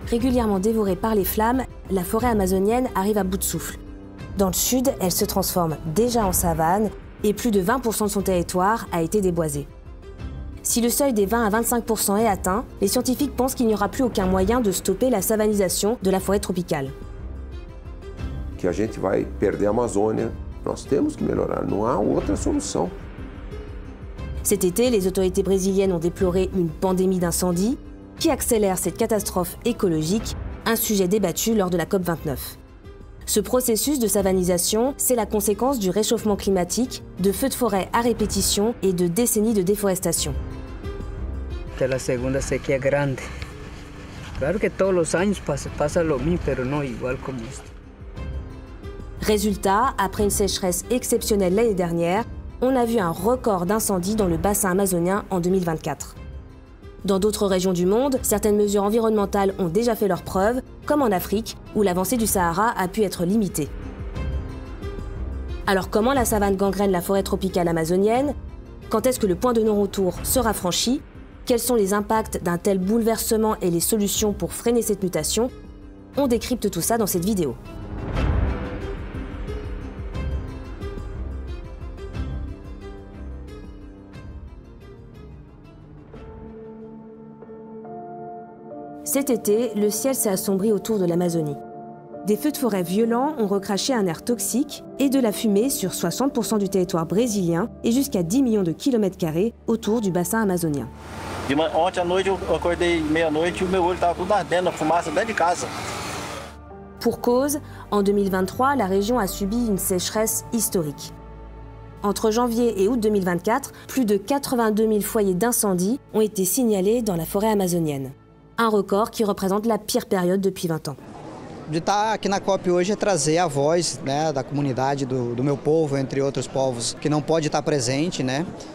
Régulièrement dévorée par les flammes, la forêt amazonienne arrive à bout de souffle. Dans le sud, elle se transforme déjà en savane et plus de 20% de son territoire a été déboisé. Si le seuil des 20 à 25% est atteint, les scientifiques pensent qu'il n'y aura plus aucun moyen de stopper la savanisation de la forêt tropicale. Que a gente vai perder a Amazônia, nós temos que melhorar, não há outra solução. Cet été, les autorités brésiliennes ont déploré une pandémie d'incendies qui accélère cette catastrophe écologique, un sujet débattu lors de la COP29. Ce processus de savanisation, c'est la conséquence du réchauffement climatique, de feux de forêt à répétition et de décennies de déforestation. La segunda sequía grande. Claro que todos los años pasa lo mismo, pero no igual como esto. Résultat, après une sécheresse exceptionnelle l'année dernière, on a vu un record d'incendies dans le bassin amazonien en 2024. Dans d'autres régions du monde, certaines mesures environnementales ont déjà fait leurs preuves, comme en Afrique, où l'avancée du Sahara a pu être limitée. Alors comment la savane gangrène la forêt tropicale amazonienne? Quand est-ce que le point de non-retour sera franchi? Quels sont les impacts d'un tel bouleversement et les solutions pour freiner cette mutation? On décrypte tout ça dans cette vidéo. Cet été, le ciel s'est assombri autour de l'Amazonie. Des feux de forêt violents ont recraché un air toxique et de la fumée sur 60% du territoire brésilien et jusqu'à 10 millions de kilomètres carrés autour du bassin amazonien. Ontem à noite, eu acordei meia-noite e o meu olho estava tudo ardendo, a fumaça dentro de casa. Pour cause, en 2023, la région a subi une sécheresse historique. Entre janvier et août 2024, plus de 82 000 foyers d'incendie ont été signalés dans la forêt amazonienne. Un record qui représente la pire période depuis 20 ans. De estar aqui na COP hoje é trazer a voz, da comunidade, do meu povo, entre outros povos, que não pode estar presente,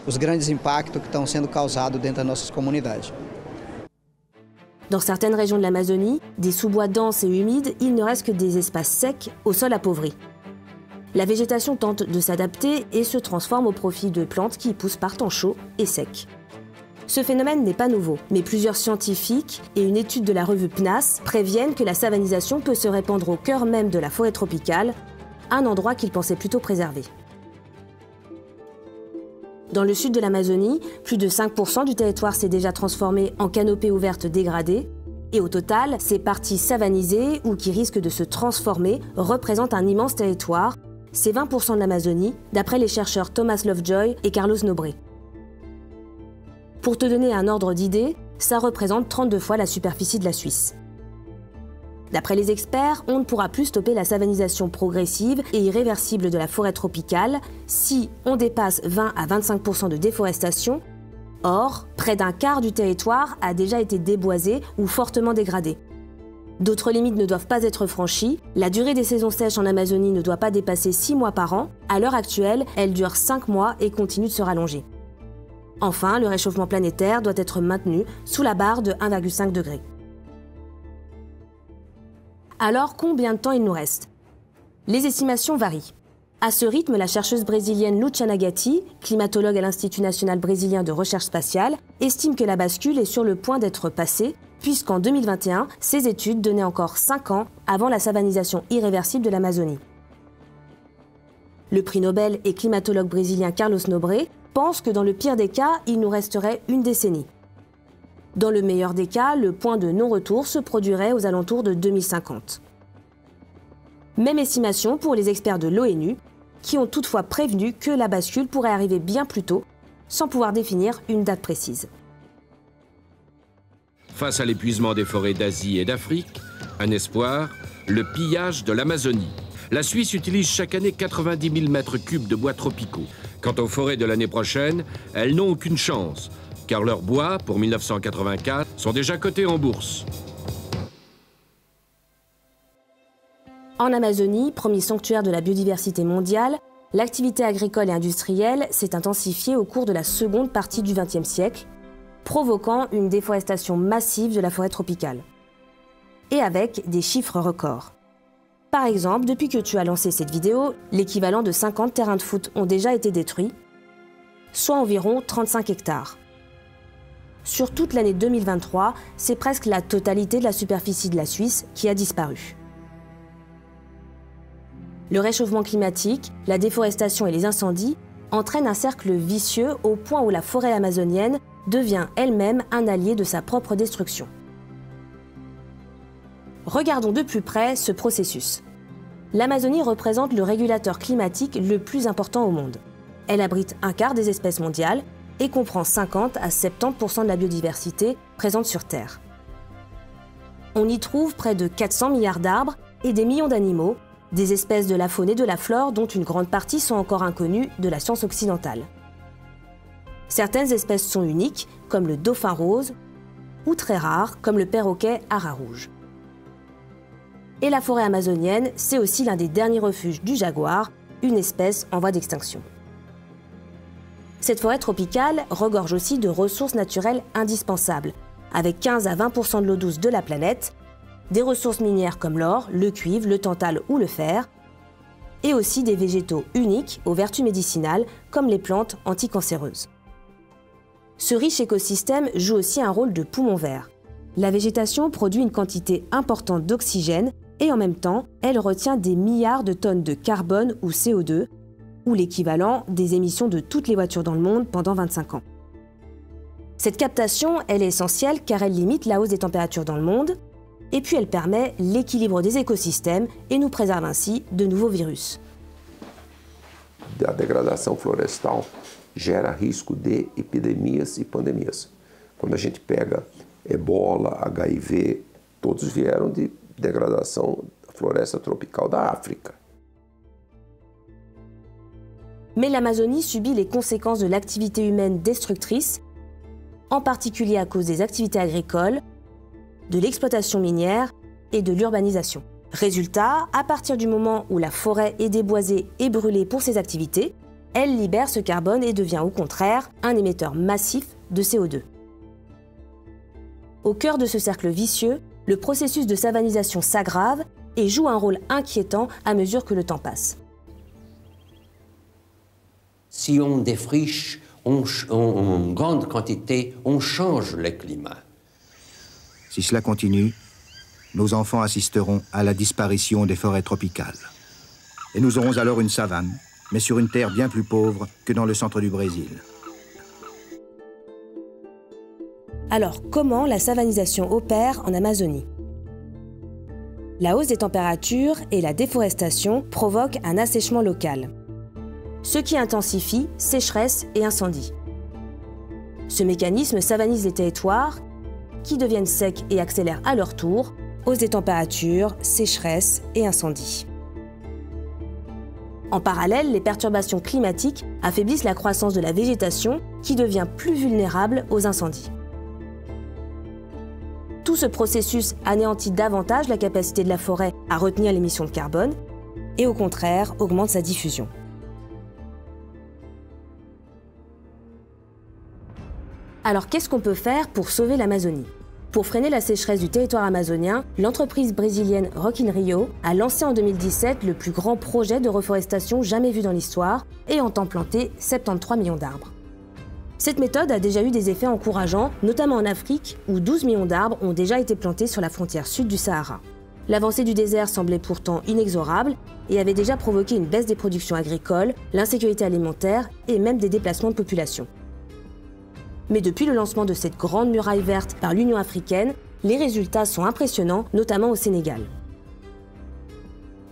os grandes impactos que estão sendo causados dentro das nossas comunidades. Dans certaines régions de l'Amazonie, des sous-bois denses et humides, il ne reste que des espaces secs au sol appauvri. La végétation tente de s'adapter et se transforme au profit de plantes qui poussent par temps chaud et sec. Ce phénomène n'est pas nouveau, mais plusieurs scientifiques et une étude de la revue PNAS préviennent que la savanisation peut se répandre au cœur même de la forêt tropicale, un endroit qu'ils pensaient plutôt préservé. Dans le sud de l'Amazonie, plus de 5% du territoire s'est déjà transformé en canopée ouverte dégradée, et au total, ces parties savanisées ou qui risquent de se transformer représentent un immense territoire, c'est 20% de l'Amazonie, d'après les chercheurs Thomas Lovejoy et Carlos Nobre. Pour te donner un ordre d'idée, ça représente 32 fois la superficie de la Suisse. D'après les experts, on ne pourra plus stopper la savanisation progressive et irréversible de la forêt tropicale si on dépasse 20 à 25% de déforestation. Or, près d'un quart du territoire a déjà été déboisé ou fortement dégradé. D'autres limites ne doivent pas être franchies. La durée des saisons sèches en Amazonie ne doit pas dépasser 6 mois par an. À l'heure actuelle, elle dure 5 mois et continue de se rallonger. Enfin, le réchauffement planétaire doit être maintenu sous la barre de 1,5 degré. Alors, combien de temps il nous reste? Les estimations varient. À ce rythme, la chercheuse brésilienne Luciana Gatti, climatologue à l'Institut national brésilien de recherche spatiale, estime que la bascule est sur le point d'être passée, puisqu'en 2021, ses études donnaient encore 5 ans avant la savanisation irréversible de l'Amazonie. Le prix Nobel et climatologue brésilien Carlos Nobre pense que dans le pire des cas, il nous resterait une décennie. Dans le meilleur des cas, le point de non-retour se produirait aux alentours de 2050. Même estimation pour les experts de l'ONU, qui ont toutefois prévenu que la bascule pourrait arriver bien plus tôt, sans pouvoir définir une date précise. Face à l'épuisement des forêts d'Asie et d'Afrique, un espoir, le pillage de l'Amazonie. La Suisse utilise chaque année 90 000 mètres cubes de bois tropicaux. Quant aux forêts de l'année prochaine, elles n'ont aucune chance, car leurs bois, pour 1984, sont déjà cotés en bourse. En Amazonie, premier sanctuaire de la biodiversité mondiale, l'activité agricole et industrielle s'est intensifiée au cours de la seconde partie du XXe siècle, provoquant une déforestation massive de la forêt tropicale. Et avec des chiffres records. Par exemple, depuis que tu as lancé cette vidéo, l'équivalent de 50 terrains de foot ont déjà été détruits, soit environ 35 hectares. sur toute l'année 2023, c'est presque la totalité de la superficie de la Suisse qui a disparu. Le réchauffement climatique, la déforestation et les incendies entraînent un cercle vicieux au point où la forêt amazonienne devient elle-même un allié de sa propre destruction. Regardons de plus près ce processus. L'Amazonie représente le régulateur climatique le plus important au monde. Elle abrite un quart des espèces mondiales et comprend 50 à 70% de la biodiversité présente sur Terre. On y trouve près de 400 milliards d'arbres et des millions d'animaux, des espèces de la faune et de la flore dont une grande partie sont encore inconnues de la science occidentale. Certaines espèces sont uniques, comme le dauphin rose, ou très rares, comme le perroquet ara rouge. Et la forêt amazonienne, c'est aussi l'un des derniers refuges du jaguar, une espèce en voie d'extinction. Cette forêt tropicale regorge aussi de ressources naturelles indispensables, avec 15 à 20% de l'eau douce de la planète, des ressources minières comme l'or, le cuivre, le tantale ou le fer, et aussi des végétaux uniques aux vertus médicinales, comme les plantes anticancéreuses. Ce riche écosystème joue aussi un rôle de poumon vert. La végétation produit une quantité importante d'oxygène et en même temps, elle retient des milliards de tonnes de carbone ou CO2, ou l'équivalent des émissions de toutes les voitures dans le monde pendant 25 ans. Cette captation, elle est essentielle car elle limite la hausse des températures dans le monde, et puis elle permet l'équilibre des écosystèmes et nous préserve ainsi de nouveaux virus. A degradação florestal gera risco de epidemias e pandemias. Quando a gente pega ebola, HIV, todos vieram de degradação da floresta tropical da África. Mais l'Amazonie subit les conséquences de l'activité humaine destructrice, en particulier à cause des activités agricoles, de l'exploitation minière et de l'urbanisation. Résultat, à partir du moment où la forêt est déboisée et brûlée pour ses activités, elle libère ce carbone et devient au contraire un émetteur massif de CO2. Au cœur de ce cercle vicieux, le processus de savanisation s'aggrave et joue un rôle inquiétant à mesure que le temps passe. Si on défriche en grande quantité, on change le climat. Si cela continue, nos enfants assisteront à la disparition des forêts tropicales. Et nous aurons alors une savane, mais sur une terre bien plus pauvre que dans le centre du Brésil. Alors, comment la savanisation opère en Amazonie ? La hausse des températures et la déforestation provoquent un assèchement local, ce qui intensifie sécheresse et incendies. Ce mécanisme savanise les territoires qui deviennent secs et accélèrent à leur tour hausse des températures, sécheresse et incendies. En parallèle, les perturbations climatiques affaiblissent la croissance de la végétation qui devient plus vulnérable aux incendies. Tout ce processus anéantit davantage la capacité de la forêt à retenir l'émission de carbone et au contraire augmente sa diffusion. Alors qu'est-ce qu'on peut faire pour sauver l'Amazonie ? Pour freiner la sécheresse du territoire amazonien, l'entreprise brésilienne Rock in Rio a lancé en 2017 le plus grand projet de reforestation jamais vu dans l'histoire et entend planter 73 millions d'arbres. Cette méthode a déjà eu des effets encourageants, notamment en Afrique, où 12 millions d'arbres ont déjà été plantés sur la frontière sud du Sahara. L'avancée du désert semblait pourtant inexorable et avait déjà provoqué une baisse des productions agricoles, l'insécurité alimentaire et même des déplacements de population. Mais depuis le lancement de cette grande muraille verte par l'Union africaine, les résultats sont impressionnants, notamment au Sénégal.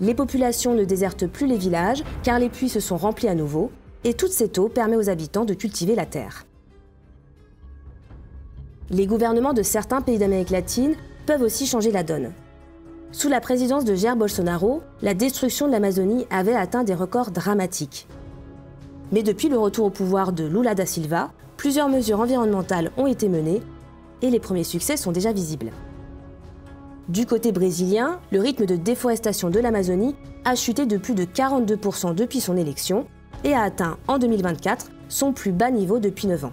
Les populations ne désertent plus les villages car les puits se sont remplis à nouveau et toute cette eau permet aux habitants de cultiver la terre. Les gouvernements de certains pays d'Amérique latine peuvent aussi changer la donne. Sous la présidence de Jair Bolsonaro, la destruction de l'Amazonie avait atteint des records dramatiques. Mais depuis le retour au pouvoir de Lula da Silva, plusieurs mesures environnementales ont été menées et les premiers succès sont déjà visibles. Du côté brésilien, le rythme de déforestation de l'Amazonie a chuté de plus de 42% depuis son élection et a atteint en 2024 son plus bas niveau depuis 9 ans.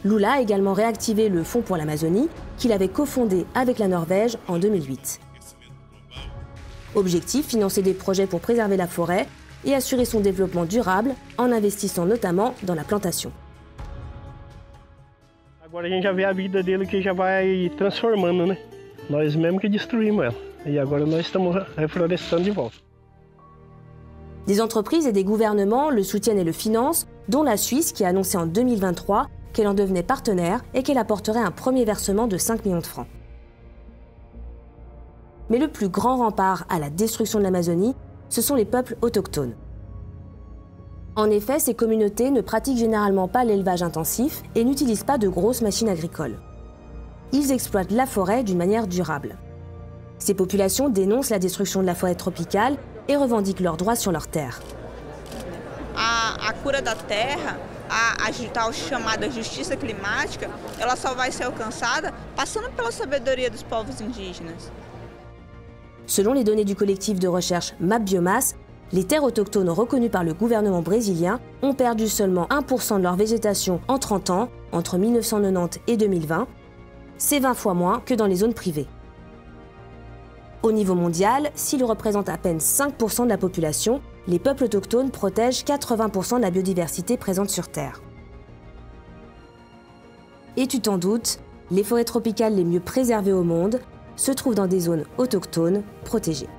Lula a également réactivé le Fonds pour l'Amazonie qu'il avait cofondé avec la Norvège en 2008. Objectif, financer des projets pour préserver la forêt et assurer son développement durable en investissant notamment dans la plantation. Agora a gente já vê a vida dele que já vai transformando, né? Nós mesmo que destruímos ela. E agora nós estamos reflorestando de volta. Des entreprises et des gouvernements le soutiennent et le financent, dont la Suisse qui a annoncé en 2023 qu'elle en devenait partenaire et qu'elle apporterait un premier versement de 5 millions de francs. Mais le plus grand rempart à la destruction de l'Amazonie, ce sont les peuples autochtones. En effet, ces communautés ne pratiquent généralement pas l'élevage intensif et n'utilisent pas de grosses machines agricoles. Ils exploitent la forêt d'une manière durable. Ces populations dénoncent la destruction de la forêt tropicale et revendiquent leurs droits sur leurs terres. A cura da terra, a tal chamada justiça climática, ela só vai ser alcançada passando pela sabedoria dos povos indígenas. Selon les données du collectif de recherche Map Biomasse, les terres autochtones reconnues par le gouvernement brésilien ont perdu seulement 1% de leur végétation en 30 ans, entre 1990 et 2020. C'est 20 fois moins que dans les zones privées. Au niveau mondial, s'ils représentent à peine 5% de la population, les peuples autochtones protègent 80% de la biodiversité présente sur Terre. Et tu t'en doutes, les forêts tropicales les mieux préservées au monde se trouvent dans des zones autochtones protégées.